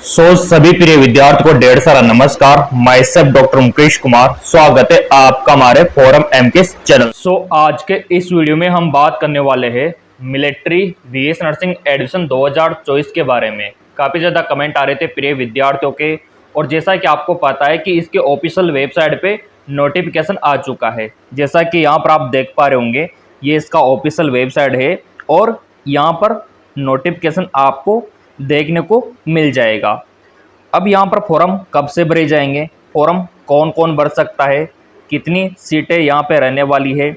सभी प्रिय विद्यार्थियों को ढेर सारा नमस्कार। मैं सब डॉक्टर मुकेश कुमार, स्वागत है आपका हमारे फोरम एमके चैनल। आज के इस वीडियो में हम बात करने वाले हैं मिलिट्री बीएस नर्सिंग एडमिशन 2024 के बारे में। काफ़ी ज़्यादा कमेंट आ रहे थे प्रिय विद्यार्थियों के, और जैसा कि आपको पता है कि इसके ऑफिशियल वेबसाइट पे नोटिफिकेशन आ चुका है। जैसा कि यहाँ पर आप देख पा रहे होंगे, ये इसका ऑफिशियल वेबसाइट है और यहाँ पर नोटिफिकेशन आपको देखने को मिल जाएगा। अब यहाँ पर फॉर्म कब से भरे जाएंगे, फॉर्म कौन कौन भर सकता है, कितनी सीटें यहाँ पे रहने वाली है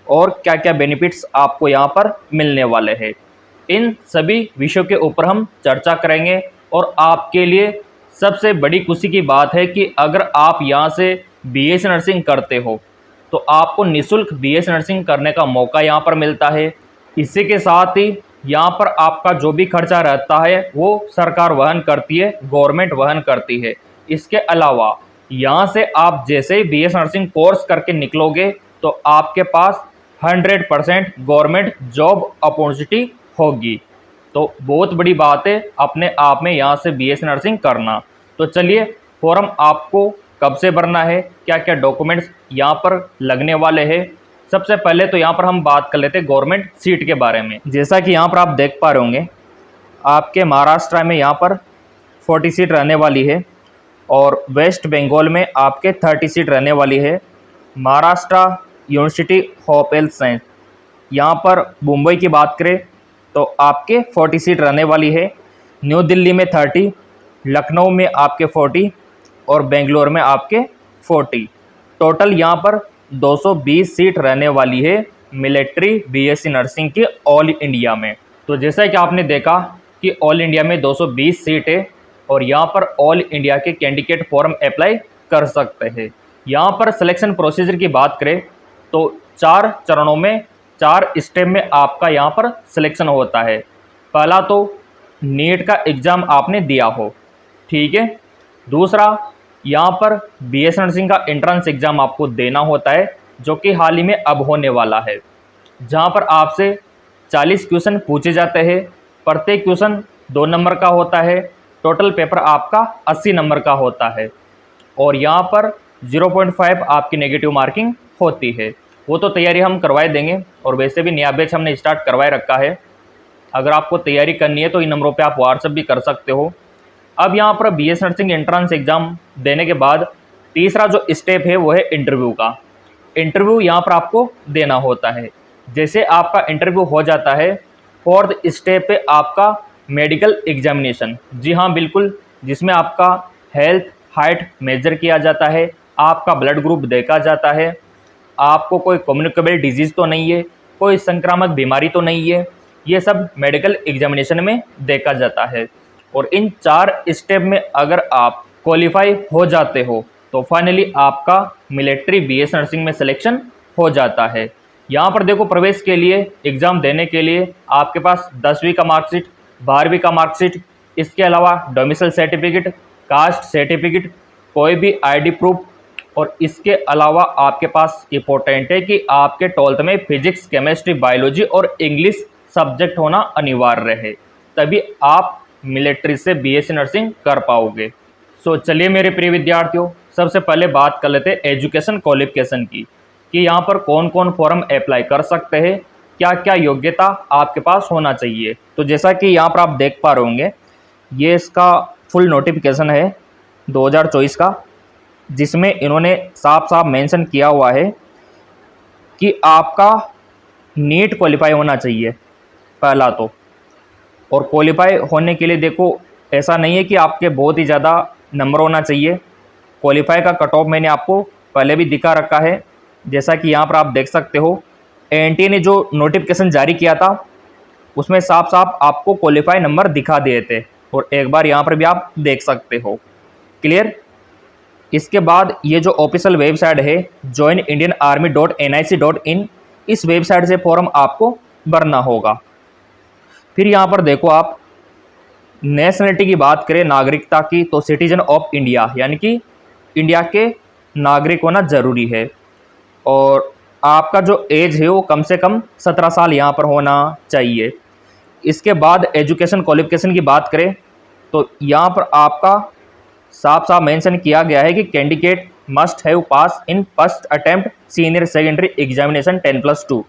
और क्या क्या बेनिफिट्स आपको यहाँ पर मिलने वाले हैं, इन सभी विषयों के ऊपर हम चर्चा करेंगे। और आपके लिए सबसे बड़ी खुशी की बात है कि अगर आप यहाँ से बीएस नर्सिंग करते हो तो आपको निःशुल्क बीएस नर्सिंग करने का मौका यहाँ पर मिलता है। इसी के साथ ही यहाँ पर आपका जो भी खर्चा रहता है वो सरकार वहन करती है, गवर्नमेंट वहन करती है। इसके अलावा यहाँ से आप जैसे ही बीएस नर्सिंग कोर्स करके निकलोगे तो आपके पास 100% गवर्नमेंट जॉब अपॉर्चुनिटी होगी। तो बहुत बड़ी बात है अपने आप में यहाँ से बीएस नर्सिंग करना। तो चलिए, फॉर्म आपको कब से भरना है, क्या क्या डॉक्यूमेंट्स यहाँ पर लगने वाले हैं। सबसे पहले तो यहाँ पर हम बात कर लेते हैं गवर्नमेंट सीट के बारे में। जैसा कि यहाँ पर आप देख पा रहे होंगे, आपके महाराष्ट्र में यहाँ पर 40 सीट रहने वाली है और वेस्ट बंगाल में आपके 30 सीट रहने वाली है। Maharashtra university of health science, यहाँ पर मुंबई की बात करें तो आपके 40 सीट रहने वाली है। न्यू दिल्ली में 30, लखनऊ में आपके 40 और बेंगलोर में आपके 40। टोटल यहाँ पर 220 सीट रहने वाली है मिलिट्री बीएससी नर्सिंग की ऑल इंडिया में। तो जैसा कि आपने देखा कि ऑल इंडिया में 220 सीट है और यहाँ पर ऑल इंडिया के कैंडिडेट फॉर्म अप्लाई कर सकते हैं। यहाँ पर सिलेक्शन प्रोसीजर की बात करें तो 4 चरणों में 4 स्टेप में आपका यहाँ पर सिलेक्शन होता है। पहला तो नीट का एग्ज़ाम आपने दिया हो, ठीक है। दूसरा, यहाँ पर बीएस नर्सिंग का एंट्रेंस एग्ज़ाम आपको देना होता है, जो कि हाल ही में अब होने वाला है, जहाँ पर आपसे 40 क्वेश्चन पूछे जाते हैं। प्रत्येक क्वेश्चन 2 नंबर का होता है। टोटल पेपर आपका 80 नंबर का होता है और यहाँ पर 0.5 आपकी नेगेटिव मार्किंग होती है। वो तो तैयारी हम करवाए देंगे और वैसे भी नया बैच हमने स्टार्ट करवाए रखा है। अगर आपको तैयारी करनी है तो इन नंबरों पर आप व्हाट्सएप भी कर सकते हो। अब यहाँ पर बीएस नर्सिंग एंट्रेंस एग्ज़ाम देने के बाद तीसरा जो स्टेप है वो है इंटरव्यू का। इंटरव्यू यहाँ पर आपको देना होता है। जैसे आपका इंटरव्यू हो जाता है, 4th स्टेप पे आपका मेडिकल एग्जामिनेशन। जी हाँ, बिल्कुल, जिसमें आपका हेल्थ हाइट मेजर किया जाता है, आपका ब्लड ग्रुप देखा जाता है, आपको कोई कम्युनिकेबल डिजीज़ तो नहीं है, कोई संक्रामक बीमारी तो नहीं है, ये सब मेडिकल एग्जामिनेशन में देखा जाता है। और इन 4 स्टेप में अगर आप क्वालिफाई हो जाते हो तो फाइनली आपका मिलिट्री बीएस नर्सिंग में सिलेक्शन हो जाता है। यहाँ पर देखो, प्रवेश के लिए एग्ज़ाम देने के लिए आपके पास 10वीं का मार्कशीट, 12वीं का मार्कशीट, इसके अलावा डोमिसाइल सर्टिफिकेट, कास्ट सर्टिफिकेट, कोई भी आईडी प्रूफ, और इसके अलावा आपके पास इंपॉर्टेंट है कि आपके 12th में फिजिक्स, केमिस्ट्री, बायोलॉजी और इंग्लिश सब्जेक्ट होना अनिवार्य है, तभी आप मिलिट्री से बीएससी नर्सिंग कर पाओगे। चलिए मेरे प्रिय विद्यार्थियों, सबसे पहले बात कर लेते हैं एजुकेशन क्वालिफिकेशन की, कि यहाँ पर कौन कौन फॉर्म अप्लाई कर सकते हैं, क्या क्या योग्यता आपके पास होना चाहिए। तो जैसा कि यहाँ पर आप देख पा रहे होंगे, ये इसका फुल नोटिफिकेशन है 2024 का, जिसमें इन्होंने साफ साफ मेंशन किया हुआ है कि आपका नीट क्वालिफाई होना चाहिए पहला तो। और क्वालिफाई होने के लिए देखो, ऐसा नहीं है कि आपके बहुत ही ज़्यादा नंबर होना चाहिए। क्वालिफाई का कट ऑफ मैंने आपको पहले भी दिखा रखा है। जैसा कि यहाँ पर आप देख सकते हो, एनटीए ने जो नोटिफिकेशन जारी किया था उसमें साफ साफ आपको क्वालिफाई नंबर दिखा दिए थे, और एक बार यहाँ पर भी आप देख सकते हो। क्लियर। इसके बाद ये जो ऑफिशियल वेबसाइट है joinindianarmy.nic.in, इस वेबसाइट से फॉर्म आपको भरना होगा। फिर यहाँ पर देखो, आप नेशनलिटी की बात करें, नागरिकता की, तो सिटीजन ऑफ इंडिया, यानी कि इंडिया के नागरिक होना ज़रूरी है। और आपका जो एज है वो कम से कम 17 साल यहाँ पर होना चाहिए। इसके बाद एजुकेशन क्वालिफिकेशन की बात करें तो यहाँ पर आपका साफ साफ मेंशन किया गया है कि candidate must have pass in first attempt senior secondary examination 10+2,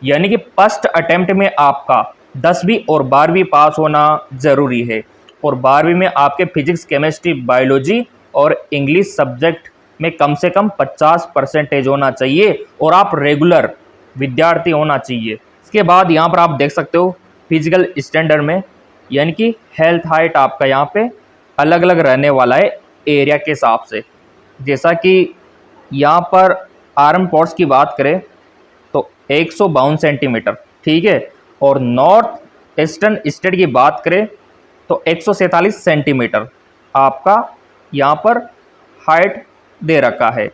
यानी कि फर्स्ट अटेम्प्ट में आपका 10वीं और 12वीं पास होना ज़रूरी है। और 12वीं में आपके फिजिक्स, केमिस्ट्री, बायोलॉजी और इंग्लिश सब्जेक्ट में कम से कम 50% होना चाहिए और आप रेगुलर विद्यार्थी होना चाहिए। इसके बाद यहाँ पर आप देख सकते हो फिजिकल स्टैंडर्ड में, यानी कि हेल्थ हाइट आपका यहाँ पे अलग अलग रहने वाला है एरिया के हिसाब से। जैसा कि यहाँ पर आर्म पोर्ट्स की बात करें तो 152 सेंटीमीटर, ठीक है। और नॉर्थ ईस्टर्न स्टेट की बात करें तो 147 सेंटीमीटर आपका यहाँ पर हाइट दे रखा है।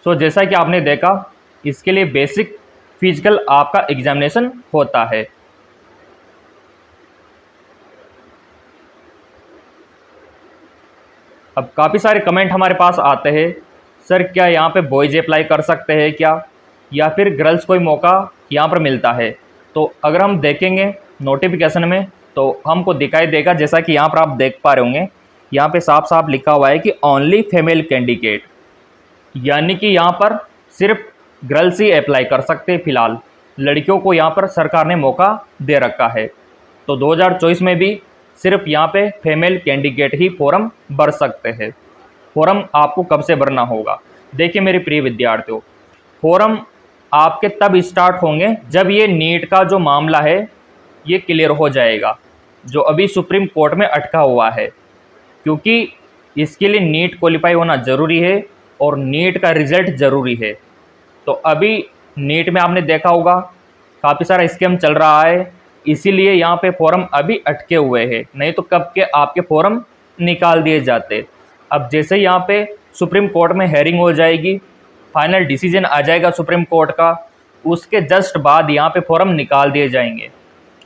जैसा कि आपने देखा, इसके लिए बेसिक फिजिकल आपका एग्जामिनेशन होता है। अब काफ़ी सारे कमेंट हमारे पास आते हैं, सर क्या यहाँ पे बॉयज़ अप्लाई कर सकते हैं क्या, या फिर गर्ल्स कोई मौका यहाँ पर मिलता है। तो अगर हम देखेंगे नोटिफिकेशन में तो हमको दिखाई देगा, जैसा कि यहाँ पर आप देख पा रहे होंगे, यहाँ पे साफ साफ लिखा हुआ है कि ओनली फीमेल कैंडिडेट, यानी कि यहाँ पर सिर्फ गर्ल्स ही अप्लाई कर सकते हैं। फिलहाल लड़कियों को यहाँ पर सरकार ने मौका दे रखा है। तो 2024 में भी सिर्फ यहाँ पे फीमेल कैंडिडेट ही फॉर्म भर सकते हैं। फॉर्म आपको कब से भरना होगा? देखिए मेरे प्रिय विद्यार्थियों, फॉर्म आपके तब स्टार्ट होंगे जब ये नीट का जो मामला है ये क्लियर हो जाएगा, जो अभी सुप्रीम कोर्ट में अटका हुआ है। क्योंकि इसके लिए नीट क्वालिफाई होना ज़रूरी है और नीट का रिज़ल्ट ज़रूरी है। तो अभी नीट में आपने देखा होगा काफ़ी सारा स्कैम चल रहा है, इसीलिए यहाँ पे फॉर्म अभी अटके हुए हैं, नहीं तो कब के आपके फॉर्म निकाल दिए जाते। अब जैसे यहाँ पे सुप्रीम कोर्ट में हेयरिंग हो जाएगी, फाइनल डिसीजन आ जाएगा सुप्रीम कोर्ट का, उसके जस्ट बाद यहाँ पे फॉर्म निकाल दिए जाएंगे।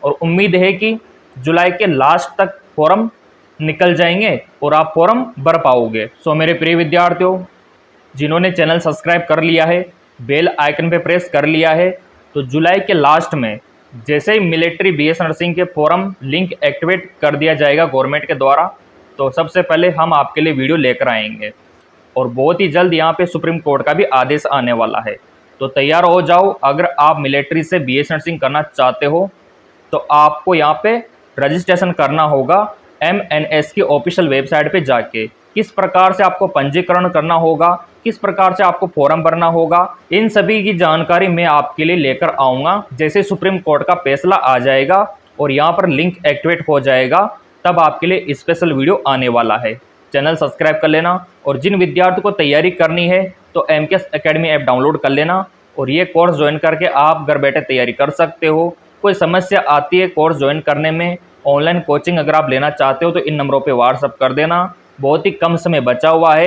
और उम्मीद है कि जुलाई के लास्ट तक फॉर्म निकल जाएंगे और आप फॉर्म भर पाओगे। मेरे प्रिय विद्यार्थियों, जिन्होंने चैनल सब्सक्राइब कर लिया है, बेल आइकन पे प्रेस कर लिया है, तो जुलाई के लास्ट में जैसे ही मिलिट्री बीएस नर्सिंग के फॉर्म लिंक एक्टिवेट कर दिया जाएगा गवर्नमेंट के द्वारा, तो सबसे पहले हम आपके लिए वीडियो लेकर आएंगे। और बहुत ही जल्द यहाँ पे सुप्रीम कोर्ट का भी आदेश आने वाला है, तो तैयार हो जाओ। अगर आप मिलिट्री से बीएस नर्सिंग करना चाहते हो तो आपको यहाँ पे रजिस्ट्रेशन करना होगा MNS की ऑफिशियल वेबसाइट पे जाके। किस प्रकार से आपको पंजीकरण करना होगा, किस प्रकार से आपको फॉर्म भरना होगा, इन सभी की जानकारी मैं आपके लिए लेकर आऊँगा जैसे सुप्रीम कोर्ट का फैसला आ जाएगा और यहाँ पर लिंक एक्टिवेट हो जाएगा, तब आपके लिए स्पेशल वीडियो आने वाला है। चैनल सब्सक्राइब कर लेना। और जिन विद्यार्थियों को तैयारी करनी है तो MKS एकेडमी ऐप डाउनलोड कर लेना और ये कोर्स ज्वाइन करके आप घर बैठे तैयारी कर सकते हो। कोई समस्या आती है कोर्स ज्वाइन करने में, ऑनलाइन कोचिंग अगर आप लेना चाहते हो तो इन नंबरों पे व्हाट्सअप कर देना। बहुत ही कम समय बचा हुआ है।